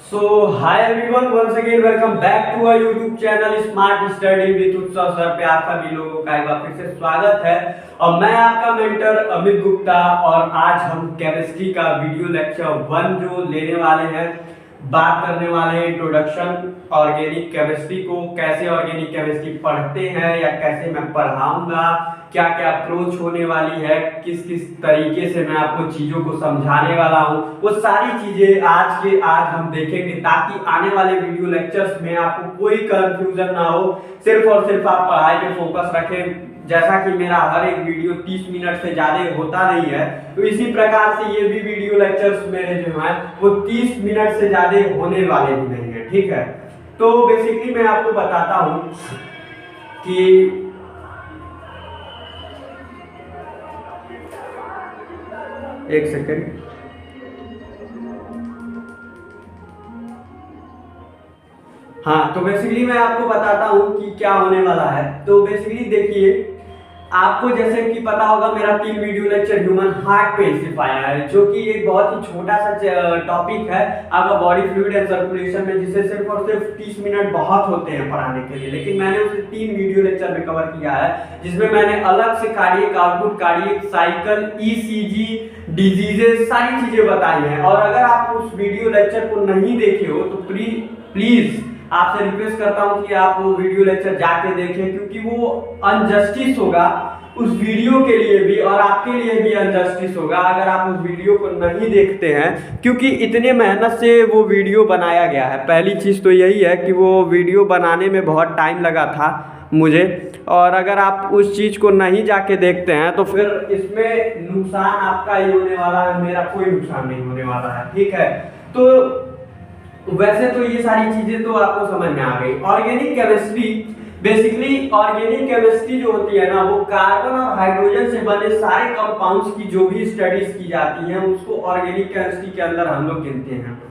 So, hi everyone, once again welcome back to our YouTube channel Smart Study with उत्सव sir पे आप सभी लोगों का एक बार फिर से स्वागत है। और मैं आपका मेंटर अमित गुप्ता और आज हम केमिस्ट्री का वीडियो लेक्चर 1 जो लेने वाले हैं, बात करने वाले हैं इंट्रोडक्शन ऑर्गेनिक केमिस्ट्री को, कैसे ऑर्गेनिक केमिस्ट्री पढ़ते हैं या कैसे मैं पढ़ाऊंगा, क्या क्या अप्रोच होने वाली है, किस किस तरीके से मैं आपको चीज़ों को समझाने वाला हूँ, वो सारी चीज़ें आज हम देखेंगे ताकि आने वाले वीडियो लेक्चर्स में आपको कोई कंफ्यूजन ना हो, सिर्फ और सिर्फ आप पढ़ाई पे फोकस रखें। जैसा कि मेरा हर एक वीडियो 30 मिनट से ज़्यादा होता नहीं है, तो इसी प्रकार से ये भी वीडियो लेक्चर्स मेरे जो हैं वो 30 मिनट से ज़्यादा होने वाले भी नहीं है, ठीक है। तो बेसिकली मैं आपको बताता हूँ कि एक सेकेंड, हाँ, तो बेसिकली मैं आपको बताता हूँ कि क्या होने वाला है। तो बेसिकली देखिए, आपको जैसे कि पता होगा मेरा 3 वीडियो लेक्चर ह्यूमन हार्ट पे सिर्फ आया है, जो कि एक बहुत ही छोटा सा टॉपिक है आपका बॉडी फ्लूइड एंड सर्कुलेशन में, जिसे सिर्फ और सिर्फ 30 मिनट बहुत होते हैं पढ़ाने के लिए, लेकिन मैंने उसे 3 वीडियो लेक्चर में कवर किया है, जिसमें मैंने अलग से cardiac output, cardiac cycle, ECG, diseases, सारी चीजें बताई हैं। और अगर आप उस वीडियो लेक्चर को नहीं देखे हो तो प्लीज आपसे रिक्वेस्ट करता हूं कि आप वो वीडियो लेक्चर जाके देखें, क्योंकि वो अनजस्टिस होगा उस वीडियो के लिए भी और आपके लिए भी अनजस्टिस होगा अगर आप उस वीडियो को नहीं देखते हैं, क्योंकि इतने मेहनत से वो वीडियो बनाया गया है। पहली चीज़ तो यही है कि वो वीडियो बनाने में बहुत टाइम लगा था मुझे, और अगर आप उस चीज़ को नहीं जाके देखते हैं तो फिर इसमें नुकसान आपका ही होने वाला है, मेरा कोई नुकसान नहीं होने वाला है, ठीक है। तो वैसे तो ये सारी चीजें तो आपको समझ में आ गई। Organic chemistry, basically organic chemistry जो होती है ना, वो कार्बन और हाइड्रोजन से बने सारे कंपाउंड्स की जो भी स्टडीज की जाती है उसको ऑर्गेनिक केमिस्ट्री के अंदर हम लोग गिनते हैं।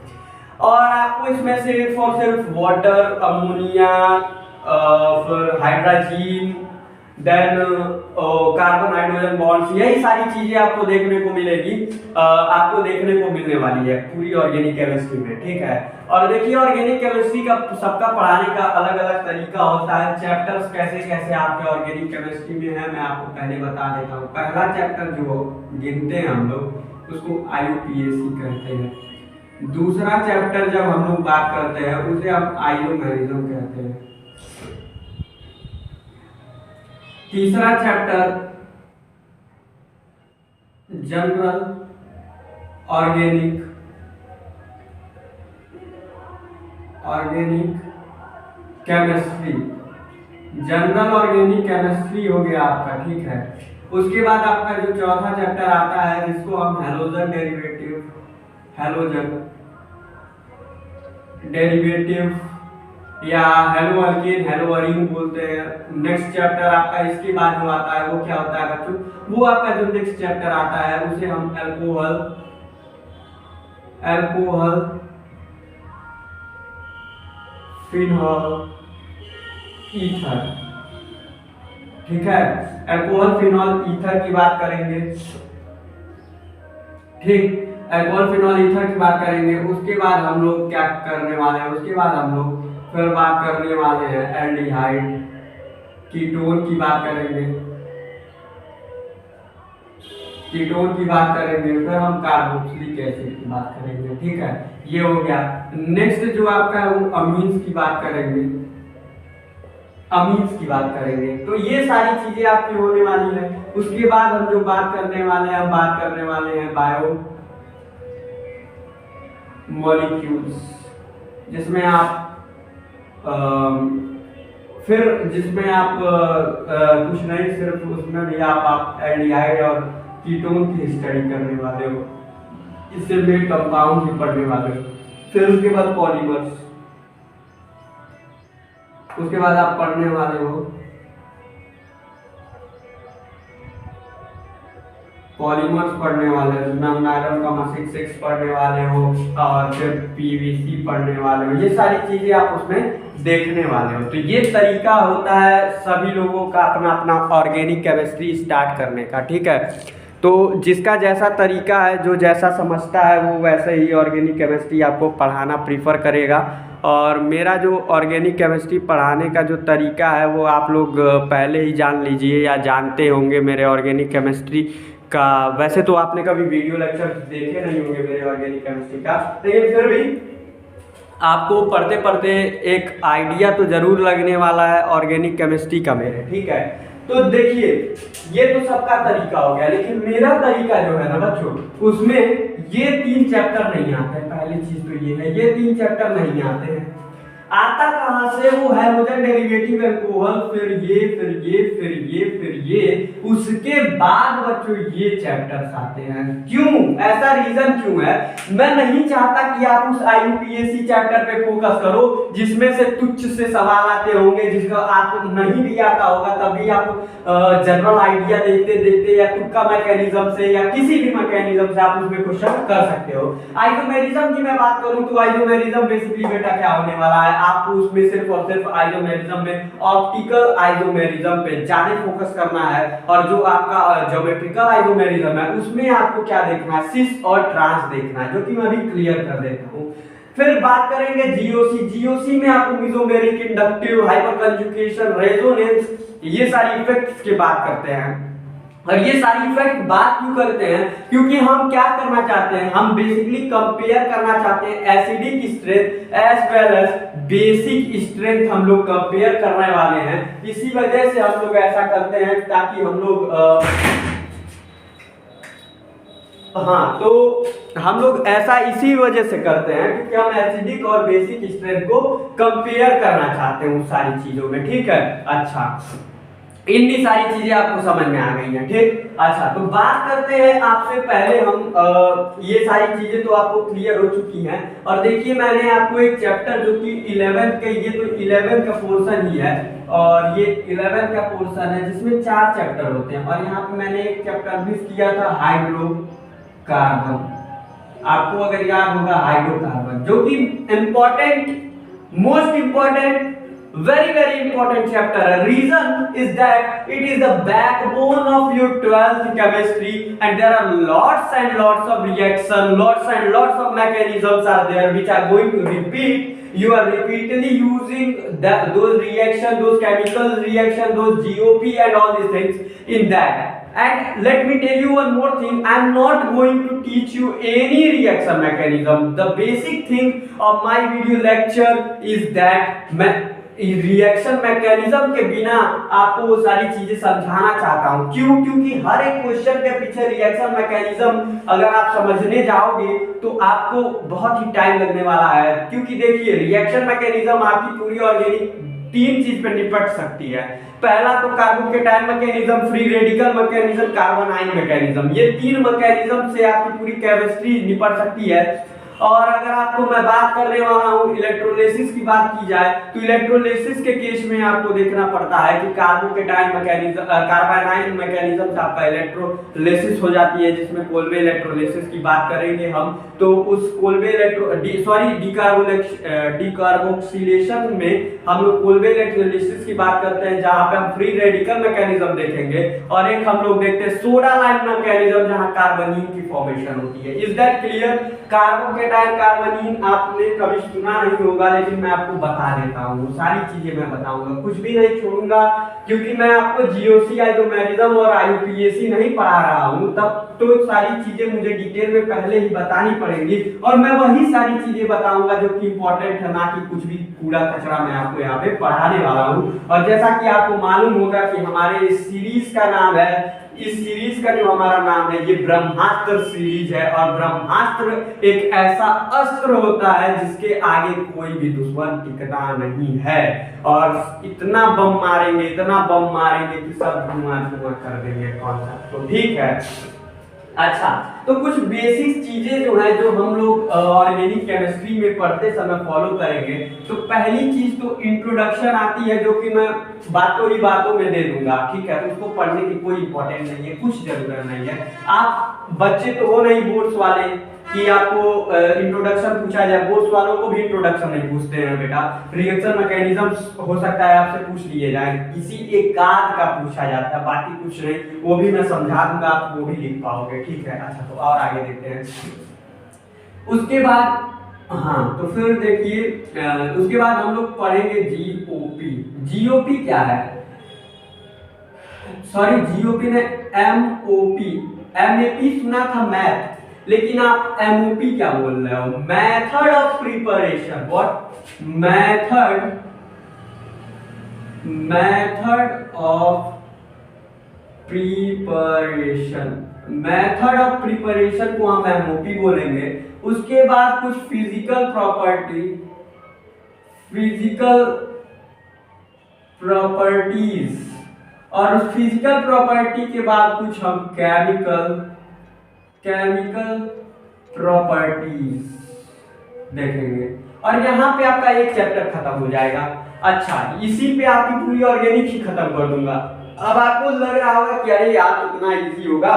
और आपको इसमें सिर्फ और सिर्फ वाटर, अमोनिया, फिर hydrogen, then carbon hydrogen bonds, यही सारी चीजें आपको देखने को मिलेगी, आपको देखने को मिलने वाली है पूरी ऑर्गेनिक केमिस्ट्री में, ठीक है। और देखिए, ऑर्गेनिक केमिस्ट्री का सबका पढ़ाने का अलग अलग तरीका होता है। चैप्टर्स कैसे कैसे आपके ऑर्गेनिक केमिस्ट्री में है, मैं आपको पहले बता देता हूँ। पहला चैप्टर जो गिनते हैं हम लोग उसको IUPAC कहते हैं। दूसरा चैप्टर जब हम लोग बात करते हैं उसे हम आइसोमेरिज्म कहते हैं। तीसरा chapter general organic chemistry, general organic chemistry हो गया आपका, ठीक है। उसके बाद आपका जो चौथा चैप्टर आता है जिसको हम हैलोजन डेरिवेटिव या हेलो अल्केन, हेलो अरीन बोलते हैं। नेक्स्ट चैप्टर आपका इसके बाद जो आता है वो क्या होता है बच्चों, वो आपका जो नेक्स्ट चैप्टर आता है उसे हम अल्कोहल फिनॉल ईथर, ठीक है। अल्कोहल फिनॉल ईथर की बात करेंगे, ठीक, अल्कोहल फिनॉल ईथर की बात करेंगे। उसके बाद हम लोग क्या करने वाले हैं, उसके बाद हम लोग फिर बात करने वाले हैं एल्डिहाइड, कीटोन की बात करेंगे, फिर हम कार्बोक्सिलिक एसिड की बात करेंगे, ठीक है। ये हो गया। नेक्स्ट जो आपका है वो अमीन्स की बात करेंगे, तो ये सारी चीजें आपकी होने वाली है। उसके बाद हम जो बात करने वाले हैं बायो मॉलिक्यूल्स, जिसमें आप कुछ नहीं, सिर्फ उसमें भी आप एल्डिहाइड और कीटोन की स्टडी करने वाले हो, इससे रिलेटेड कंपाउंड भी पढ़ने वाले हो। फिर उसके बाद पॉलीमर्स, उसके बाद आप पढ़ने वाले हो पॉलीमर्स पढ़ने वाले हो, जिसमें हम नायलॉन का 6 पढ़ने वाले हो और फिर PVC पढ़ने वाले हो। ये सारी चीजें आप उसमें देखने वाले हो। तो ये तरीका होता है सभी लोगों का अपना अपना ऑर्गेनिक केमिस्ट्री स्टार्ट करने का, ठीक है। तो जिसका जैसा तरीका है, जो जैसा समझता है, वो वैसे ही ऑर्गेनिक केमिस्ट्री आपको पढ़ाना प्रीफर करेगा। और मेरा जो ऑर्गेनिक केमिस्ट्री पढ़ाने का जो तरीका है वो आप लोग पहले ही जान लीजिए या जानते होंगे मेरे ऑर्गेनिक केमिस्ट्री का। वैसे तो आपने कभी वीडियो लेक्चर देखे नहीं होंगे मेरे ऑर्गेनिक केमिस्ट्री का, लेकिन फिर भी आपको पढ़ते पढ़ते एक आइडिया तो ज़रूर लगने वाला है ऑर्गेनिक केमिस्ट्री का मेरे, ठीक है। तो देखिए, ये तो सबका तरीका हो गया, लेकिन मेरा तरीका जो है ना बच्चों, उसमें ये 3 चैप्टर नहीं आते हैं। पहली चीज तो ये है, ये 3 चैप्टर नहीं आते हैं। आता कहां से? वो हाइड्रोजन डेरिवेटिव अल्कोहल, फिर ये, फिर ये, फिर ये, फिर ये, उसके बाद बच्चों ये चैप्टर्स आते हैं। क्यों? ऐसा रीजन क्यों है? मैं नहीं चाहता कि आप उस IUPAC चैप्टर पे फोकस करो जिसमें से तुच्छ से सवाल आते होंगे, जिसका आपको नहीं भी आता होगा तब भी आप जनरल आइडिया देखते देखते या तुक्का मैकेनिज्म से या किसी भी मैकेनिज्म से आप उसमें क्वेश्चन कर सकते हो। आइसोमेरिज्म की मैं बात करूं तो आइसोमेरिज्म बेसिकली बेटा क्या होने वाला है, आपको उसमें सिर्फ और सिर्फ आइसोमेरिज्म में ऑप्टिकल आइसोमेरिज्म पे ज्यादा फोकस करना है। और जो आपका ज्योमेट्रिकल आइसोमेरिज्म है उसमें आपको क्या देखना है, सिस और ट्रांस देखना है, जो कि मैं अभी क्लियर कर देता हूं। फिर बात करेंगे जीओसी में आपको मेसोमेरिक, इंडक्टिव, हाइपरकंजुगेशन, रेजोनेंस, ये सारी इफेक्ट्स की बात करते हैं। और ये सारी इफेक्ट बात क्यों करते हैं? क्योंकि हम क्या करना चाहते हैं, हम बेसिकली कंपेयर करना चाहते हैं acidic strength as well as basic strength हम लोग कंपेयर करने वाले हैं। इसी वजह से हम लोग ऐसा करते हैं ताकि हम लोग तो हम लोग ऐसा इसी वजह से करते हैं क्योंकि हम एसिडिक और बेसिक स्ट्रेंथ को कंपेयर करना चाहते हैं उन सारी चीजों में, ठीक है। अच्छा, इतनी सारी चीजें आपको समझ में आ गई हैं, ठीक। अच्छा, तो बात करते हैं आपसे पहले हम ये सारी चीजें तो आपको क्लियर हो चुकी हैं। और देखिए, मैंने आपको एक चैप्टर जो कि 11th के, ये तो 11th का पोर्शन ही है और ये 11th का पोर्शन है जिसमें 4 चैप्टर होते हैं। और यहाँ पे मैंने एक चैप्टर मिस किया था, हाइड्रोकार्बन। आपको अगर याद होगा हाइड्रोकार्बन, जो कि important, most important, very important chapter. Reason is that it is the backbone of your 12th chemistry and there are lots and lots of reaction, lots and lots of mechanisms are there which are going to repeat. You are repeatedly using those reaction, those chemical reaction, those GOP and all these things in that. And let me tell you one more thing, I am not going to teach you any reaction mechanism. The basic thing of my video lecture is that reaction mechanism के बिना आपको वो सारी चीजें समझाना चाहता हूं। क्यों? क्योंकि हर एक क्वेश्चन के पीछे रिएक्शन मैकेनिज्म अगर आप समझने जाओगे तो आपको बहुत ही टाइम लगने वाला है। क्योंकि देखिए, रिएक्शन मैकेनिज्म आपकी पूरी ऑर्गेनिक 3 चीज पे निपट सकती है। पहला तो carbocation mechanism, free radical mechanism, carbon ion mechanism, ये 3 मैकेनिज्म से आपकी पूरी केमिस्ट्री निपट सकती है। और अगर आपको मैं बात करने वाला हूँ इलेक्ट्रोलिसिस की बात की जाए तो इलेक्ट्रोलिसिस के केस में आपको देखना पड़ता है कि कार्बोकेटाइन मैकेनिज्म, कार्बानाइन मैकेनिज्म से आपका इलेक्ट्रोलिसिस हो जाती है, जिसमें कोल्बे इलेक्ट्रोलिसिस की बात करेंगे हम तो उस कोल्बे डिकार्बोक्सिलेशन में हम लोग कोल्बे इलेक्ट्रोलिसिस की बात करते हैं, जहां पे हम फ्री रेडिकल मैकेनिज्म देखेंगे। और एक हम लोग देखते हैं सोडा लाइम मैकेनिज्म, जहां कार्बोनिन की फॉर्मेशन होती है। Is that clear? कार्बोकेटाइन, कार्बोनिन आपने कभी सुना नहीं होगा, लेकिन मैं आपको बता देता हूँ, सारी चीजें मैं बताऊंगा, कुछ भी नहीं छोड़ूंगा, क्योंकि मैं आपको जीओसी, आइसोमेरिज्म और IUPAC नहीं पढ़ा रहा हूँ, तब तो सारी चीजें मुझे डिटेल में पहले ही बतानी पड़ेंगी। और मैं वही सारी चीजें बताऊंगा जो कि इंपॉर्टेंट है, ना कि कुछ भी कूड़ा कचरा मैं आपको यहाँ पे पढ़ाने वाला हूँ। और जैसा कि आपको मालूम होगा कि हमारे इस सीरीज का नाम है, इस सीरीज का जो हमारा नाम है ये ब्रह्मास्त्र सीरीज है। और ब्रह्मास्त्र एक ऐसा अस्त्र होता है जिसके आगे कोई भी दुश्मन टिकता नहीं है। और इतना बम मारेंगे, इतना बम मारेंगे कि सब धुआं धुआं कर देंगे कॉन्सेप्ट को, ठीक है। अच्छा, तो कुछ बेसिक चीजें जो है जो हम लोग ऑर्गेनिक केमिस्ट्री में पढ़ते समय फॉलो करेंगे। तो पहली चीज तो इंट्रोडक्शन आती है, जो कि मैं बातों ही बातों में दे दूंगा, ठीक है। तो उसको पढ़ने की कोई इंपॉर्टेंट नहीं है, कुछ जरूरत नहीं है। आप बच्चे तो हो नहीं बोर्ड्स वाले, कि आपको इंट्रोडक्शन पूछा जाए, बोर्ड्स वालों को भी इंट्रोडक्शन नहीं पूछते हैं बेटा, रिएक्शन मैकेनिज्म हो सकता है आपसे पूछ लिए जाए, किसी एक आध का पूछा जाता है, बाकी कुछ नहीं, वो भी मैं समझा दूंगा, आप वो भी लिख पाओगे, ठीक है। अच्छा तो और आगे देखते हैं। उसके बाद हाँ तो फिर देखिए उसके बाद हम लोग पढ़ेंगे जीओपी। जीओपी क्या है, सॉरी जीओपी ने एमओपी, एमएपी सुना था मैथ, लेकिन आप एमओपी क्या बोल रहे हो, method of preparation. What method of preparation, method of preparation को हम एमओपी बोलेंगे। उसके बाद कुछ फिजिकल प्रॉपर्टीज, और उस फिजिकल प्रॉपर्टी के बाद कुछ हम केमिकल प्रॉपर्टीज देखेंगे, और यहाँ पे आपका एक चैप्टर खत्म हो जाएगा। अच्छा इसी पे आपकी पूरी ऑर्गेनिक ही खत्म कर दूंगा। अब आपको लग रहा होगा कि अरे यार इतना इजी होगा,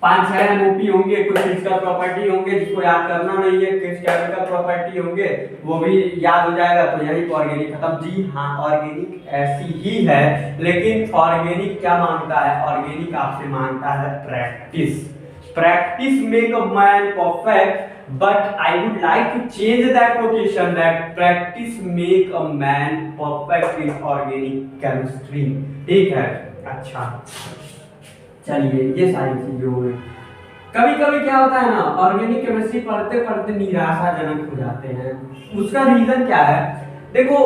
5-6 एमओपी होंगे, कुछ फिजिकल प्रॉपर्टी होंगे जिसको याद करना नहीं है, कुछ केमिकल प्रॉपर्टी होंगे वो भी याद हो जाएगा, तो यही पर ऑर्गेनिक खत्म। जी हाँ ऑर्गेनिक ऐसी ही है, लेकिन ऑर्गेनिक क्या मांगता है, ऑर्गेनिक आपसे मांगता है practice make a man perfect, but I would like to change that quotation that practice make a man perfect in organic chemistry, ठीक है। अच्छा चलिए ये सारी चीजें हो गई। कभी कभी क्या होता है ना, ऑर्गेनिक केमिस्ट्री पढ़ते पढ़ते निराशाजनक हो जाते हैं। उसका रीजन क्या है, देखो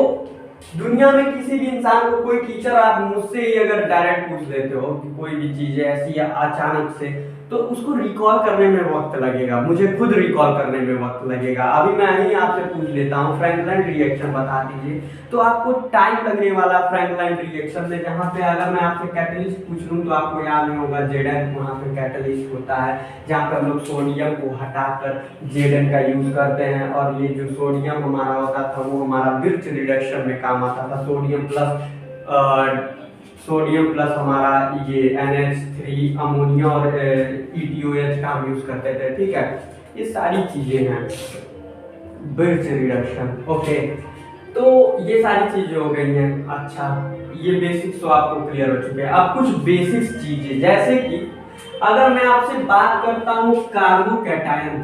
दुनिया में किसी भी इंसान को, कोई टीचर आप मुझसे ही अगर डायरेक्ट पूछ लेते हो कि कोई भी चीज ऐसी अचानक से, तो उसको रिकॉल करने में वक्त लगेगा, मुझे खुद रिकॉल करने में वक्त लगेगा। अभी मैं ही आपसे पूछ लेता हूँ फ्रैंकलिन रिएक्शन बता दीजिए, तो आपको टाइम लगने वाला फ्रैंकलिन रिएक्शन में, जहाँ पे अगर मैं आपसे कैटलिस्ट पूछ लूँ तो आपको याद नहीं होगा Zn, वहाँ पे कैटलिस्ट होता है जहाँ पे हम लोग सोडियम को हटाकर Zn का यूज करते हैं, और ये जो सोडियम हमारा होता था वो हमारा विर्च रिडक्शन में काम आता था। सोडियम प्लस हमारा ये NH3 अमोनिया और ETOH का हम यूज करते थे, ठीक है। ये सारी चीजें हैं विर्च रिडक्शन, ओके। तो ये सारी चीजें हो गई हैं। अच्छा ये बेसिक्स तो आपको क्लियर हो चुके हैं। अब कुछ बेसिक्स चीजें, जैसे कि अगर मैं आपसे बात करता हूँ कार्बोकैटायन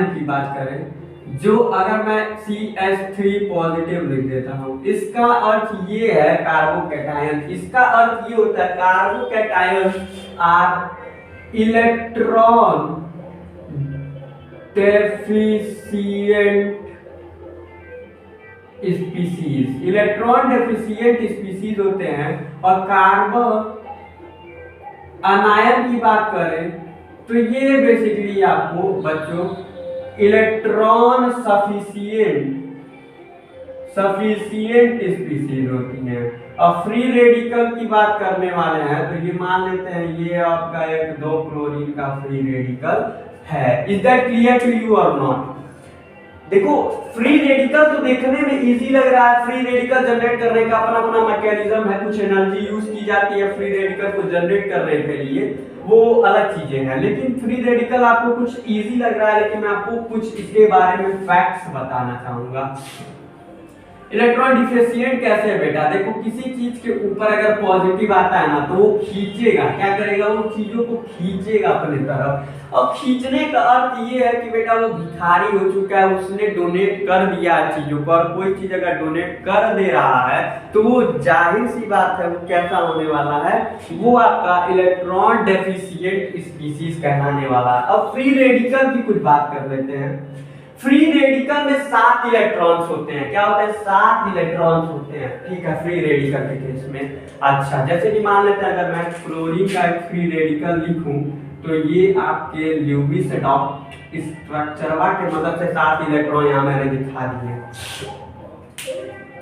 की बात करें, जो अगर मैं CH3 पॉजिटिव लिख देता हूं, इसका अर्थ ये है कार्बोकैटायन, इसका अर्थ ये होता है carbocation are electron deficient species, electron deficient species होते हैं। और कार्बन अनायन की बात करें तो ये बेसिकली आपको बच्चों इलेक्ट्रॉन सफिशिएंट स्पीसीज होती हैं। और फ्री रेडिकल की बात करने वाले हैं तो ये मान लेते हैं ये आपका एक 2 क्लोरीन का फ्री रेडिकल है। Is that clear to you और नॉट? देखो फ्री रेडिकल तो देखने में इजी लग रहा है, फ्री रेडिकल जनरेट करने का अपना अपना मैकेनिज्म है, कुछ एनर्जी यूज की जाती है फ्री रेडिकल को जनरेट करने के लिए, वो अलग चीजें हैं। लेकिन फ्री रेडिकल आपको कुछ इजी लग रहा है, लेकिन मैं आपको कुछ इसके बारे में फैक्ट्स बताना चाहूंगा। इलेक्ट्रॉन डिफिशिएंट कैसे है बेटा, देखो किसी चीज के ऊपर अगर पॉजिटिव आता है ना तो वो खींचेगा, क्या करेगा, वो चीजों को खींचेगा अपने तरफ। और खींचने का अर्थ ये है कि बेटा वो भिखारी हो चुका है, उसने डोनेट कर दिया चीजों को, और कोई चीज अगर डोनेट कर दे रहा है तो वो जाहिर सी बात है वो कैसा होने वाला है, वो आपका इलेक्ट्रॉन डेफिशिएंट स्पीसीज कहलाने वाला है। अब फ्री रेडिकल की कुछ बात कर लेते हैं। फ्री रेडिकल में 7 इलेक्ट्रॉन्स होते हैं, क्या होते हैं, 7 इलेक्ट्रॉन्स होते हैं, ठीक है, फ्री रेडिकल के केस में। अच्छा जैसे कि मान लेते हैं अगर मैं क्लोरीन का एक फ्री रेडिकल लिखूं तो ये आपके ल्यूविस डॉट स्ट्रक्चरवा के मदद से 7 इलेक्ट्रॉन यहाँ मैंने दिखा दिए।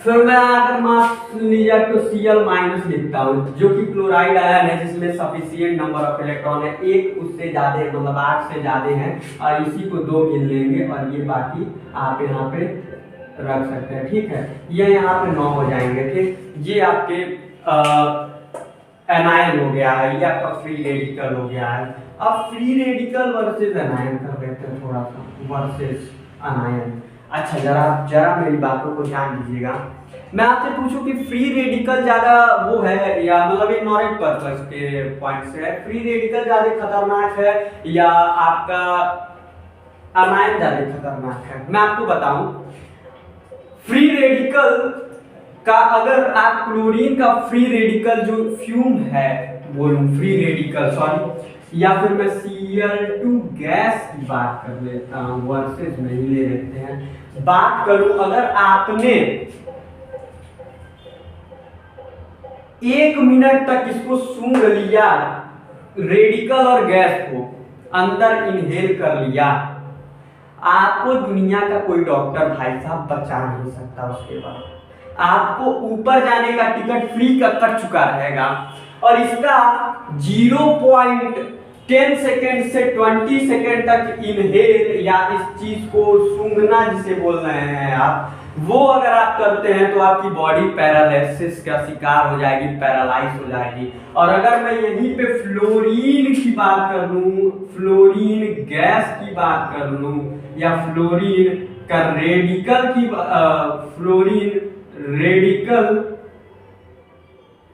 फिर मैं अगर मान लीजिए तो Cl माइनस लिखता हूँ जो कि क्लोराइड आयन है जिसमें सफिशिएंट नंबर ऑफ इलेक्ट्रॉन है, एक उससे ज्यादा है, मतलब 8 से ज्यादा है, और इसी को 2 गिन लेंगे और ये बाकी आप यहाँ पे रख सकते हैं, ठीक है। ये यहाँ पे 9 हो जाएंगे, ठीक। ये आपके एनायन हो गया है, ये आपका फ्री रेडिकल हो गया है। अब फ्री रेडिकल वर्सेस एनायन कर लेते हैं थोड़ा सा, वर्सेस एनायन। अच्छा जरा मेरी बातों को ध्यान दीजिएगा। मैं आपसे पूछूं कि फ्री रेडिकल ज्यादा वो है या मतलब एक नॉलेज पर्पस के पॉइंट से है, फ्री रेडिकल ज्यादा खतरनाक है या आपका एनायन ज्यादा खतरनाक है? मैं आपको बताऊं, फ्री रेडिकल का अगर आप क्लोरीन का फ्री रेडिकल जो फ्यूम है बोलूं, फ्री रेडिकल सॉरी, या फिर मैं Cl2 गैस की बात कर लेता हूं, वर्सेस नहीं ले लेते हैं, बात करूं अगर आपने 1 मिनट तक इसको सूंघ लिया, रेडिकल और गैस को अंदर इनहेल कर लिया, आपको दुनिया का कोई डॉक्टर भाई साहब बचा नहीं सकता। उसके बाद आपको ऊपर जाने का टिकट फ्री का कट चुका रहेगा। और इसका 0.10 सेकेंड से 20 सेकेंड तक इनहेल या इस चीज को सूंघना जिसे बोल रहे हैं आप, वो अगर आप करते हैं तो आपकी बॉडी पैरालिसिस का शिकार हो जाएगी, पैरालाइज हो जाएगी। और अगर मैं यहीं पे फ्लोरीन की बात कर लूं, फ्लोरीन गैस की बात कर लूं, या फ्लोरीन का रेडिकल की फ्लोरीन रेडिकल,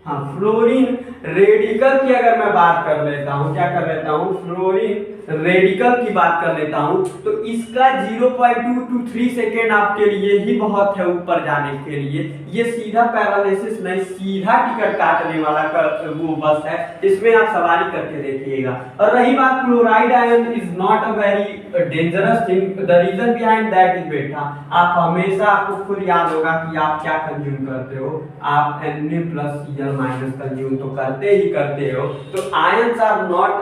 हाँ फ्लोरीन रेडिकल की अगर मैं बात कर लेता हूँ, क्या कर लेता हूँ, फ्लोरीन रेडिकल की बात कर लेता हूँ, तो इसका 0.2 to 3 सेकेंड आपके लिए ही बहुत है ऊपर जाने के लिए। ये सीधा पैरालिसिस नहीं, सीधा टिकट काटने वाला वो बस है, इसमें आप सवारी करके देखिएगा। और रही बात chloride ion is not a very dangerous thing, the reason behind that is बेटा, आप हमेशा, आपको खुद याद होगा कि आप क्या कंज्यूम करते हो, आप Na+Cl- कंज्यूम तो करते ही करते हो। तो ions are not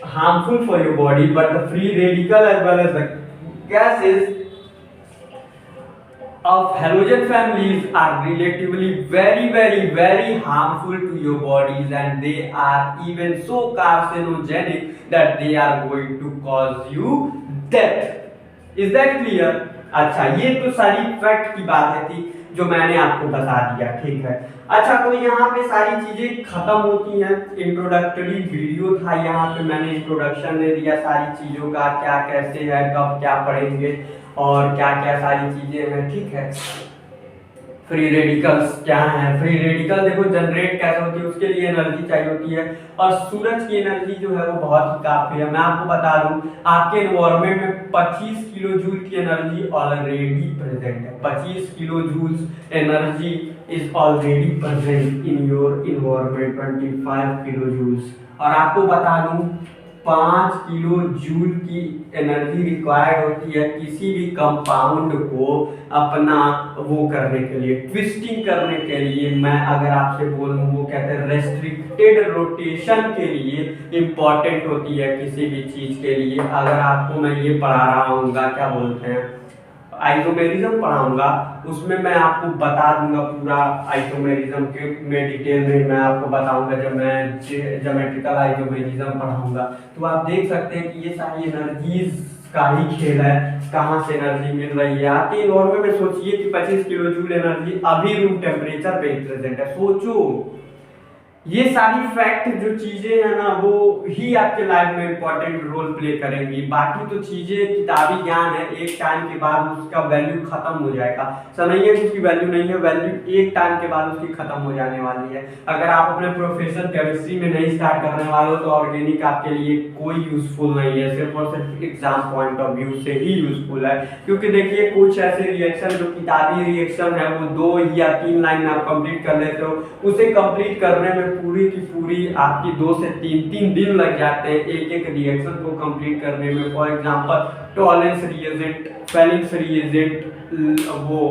harmful for your body, but the free radical as well as the gases of halogen families are relatively very harmful to your bodies, and they are even so carcinogenic that they are going to cause you death. Is that clear? अच्छा, ये तो सारी fact की बातें थी जो मैंने आपको बता दिया, ठीक है। अच्छा, तो यहाँ पे सारी चीजें खत्म होती हैं, इंट्रोडक्टरी वीडियो था, यहाँ पे मैंने इंट्रोडक्शन दे दिया सारी चीजों का, क्या कैसे है, कब क्या पढ़ेंगे और क्या क्या सारी चीजें हैं, ठीक है। फ्री रेडिकल्स क्या है, फ्री रेडिकल देखो जनरेट कैसे होती है, उसके लिए एनर्जी चाहिए होती है, और सूरज की एनर्जी जो है वो बहुत ही काफी है। मैं आपको बता दूं, आपके एनवायरनमेंट में 25 किलो जूल की एनर्जी ऑलरेडी प्रेजेंट है। 25 kilo joules energy is already present in your environment, 25 kilo joules. और आपको बता दूं 5 किलो जूल की एनर्जी रिक्वायर्ड होती है किसी भी कंपाउंड को अपना वो करने के लिए, ट्विस्टिंग करने के लिए। मैं अगर आपसे बोलूं, वो कहते हैं रेस्ट्रिक्टेड रोटेशन के लिए इंपॉर्टेंट होती है किसी भी चीज के लिए। अगर आपको मैं ये पढ़ा रहा हूँ, क्या बोलते हैं, आइसोमेरिज्म पढ़ाऊंगा, उसमें मैं आपको बता दूंगा पूरा आइसोमेरिज्म के में डिटेल में मैं आपको बताऊंगा जब मैं ज्योमेट्रिकल आइसोमेरिज्म पढ़ाऊंगा। तो आप देख सकते हैं कि ये सारी एनर्जीज का ही खेल है, कहाँ से एनर्जी मिल रही है आपके एनवायरनमेंट में। सोचिए कि 25 किलो जूल एनर्जी अभी रूम टेम्परेचर पे प्रेजेंट है, सोचो। ये सारी फैक्ट जो चीजें हैं ना, वो ही आपके लाइफ में इंपॉर्टेंट रोल प्ले करेंगी। बाकी तो चीजें किताबी ज्ञान है, एक टाइम के बाद उसका वैल्यू खत्म हो जाएगा। समझिए कि उसकी वैल्यू नहीं है, वैल्यू एक टाइम के बाद उसकी खत्म हो जाने वाली है। अगर आप अपने प्रोफेशन केमिस्ट्री में नहीं स्टार्ट करने वाले हो तो ऑर्गेनिक आपके लिए कोई यूजफुल नहीं है, सिर्फ और सिर्फ एग्जाम पॉइंट ऑफ व्यू से ही यूजफुल है। क्योंकि देखिए कुछ ऐसे रिएक्शन जो किताबी रिएक्शन है वो 2 या 3 लाइन में आप कंप्लीट कर लेते हो, उसे कंप्लीट करने में पूरी की पूरी आपकी 2 से 3 दिन लग जाते हैं एक रिएक्शन को कंप्लीट करने में। For example Tollens reagent, Felix reagent, वो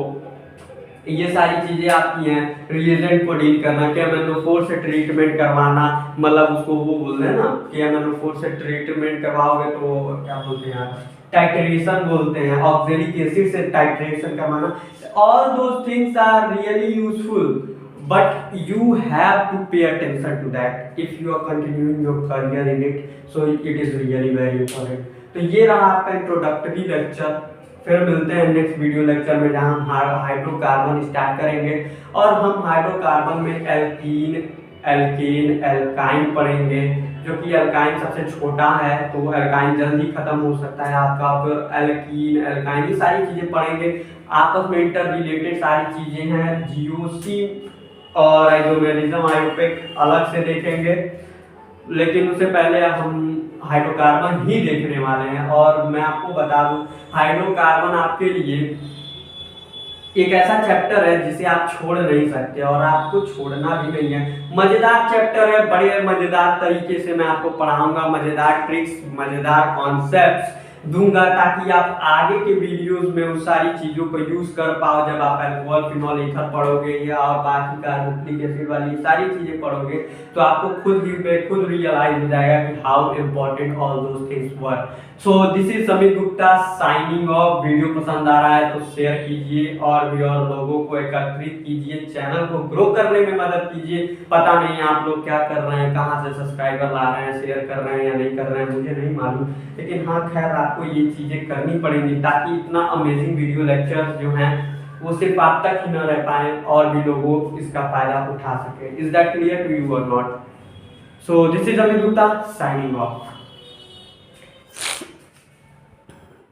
ये सारी चीजें आती हैं रिएजेंट को डील करना। KMnO4 से ट्रीटमेंट करवाना, मतलब उसको वो बोलते हैं ना, KMnO4 से ट्रीटमेंट करवाओगे तो क्या बोलते हैं यार, टाइट्रेशन बोलते हैं, ऑक्सैलिक एसिड से टाइट्रेशन करवाना। All those things are really useful, but you have to pay attention to that if you are continuing your career in it, so it is really very important। तो ये रहा आपका introductory lecture. फिर मिलते हैं next video lecture में, जहां हम हाइड्रोकार्बन स्टार्ट करेंगे और हम हाइड्रोकार्बन में एल्कीन, एल्केन, एल्काइन पढ़ेंगे, जो कि एल्काइन सबसे छोटा है, तो एल्काइन जल्दी खत्म हो सकता है आपका। फिर एल्कीन, एल्काइन, ये सारी चीज़ें पढ़ेंगे। आपस में इंटर रिलेटेड सारी चीज़ें हैं। जीओसी और आइसोमेरिज्म, आयोपेक अलग से देखेंगे, लेकिन उससे पहले हम हाइड्रोकार्बन ही देखने वाले हैं। और मैं आपको बता दूं, हाइड्रोकार्बन आपके लिए एक ऐसा चैप्टर है जिसे आप छोड़ नहीं सकते और आपको छोड़ना भी नहीं है। मजेदार चैप्टर है, बड़े मजेदार तरीके से मैं आपको पढ़ाऊंगा, मजेदार ट्रिक्स, मजेदार कॉन्सेप्ट्स दूंगा, ताकि आप आगे के वीडियोस में उस सारी चीज़ों को यूज़ कर पाओ। जब आप अल्कोहल, फिनॉल, ईथर पढ़ोगे या और बाकी कार्बोक्सिलिक एसिड वाली सारी चीज़ें पढ़ोगे, तो आपको खुद रियलाइज हो जाएगा कि how important all those things were. So this is Sameer Gupta signing of. Video पसंद आ रहा है तो शेयर कीजिए और भी और लोगों को एकत्रित कीजिए, चैनल को ग्रो करने में मदद कीजिए। पता नहीं आप लोग क्या कर रहे हैं, कहाँ से सब्सक्राइबर ला रहे हैं, शेयर कर रहे हैं या नहीं कर रहे हैं, मुझे नहीं मालूम, लेकिन हाँ खैर आपको ये चीज़ें करनी पड़ेंगी, ताकि इतना अमेजिंग वीडियो लेक्चर्स जो हैं वो सिर्फ आप तक ही न रह पाए और भी लोगों इसका फायदा उठा सके। Is that clear to you और not? So this is Sameer Gupta signing of.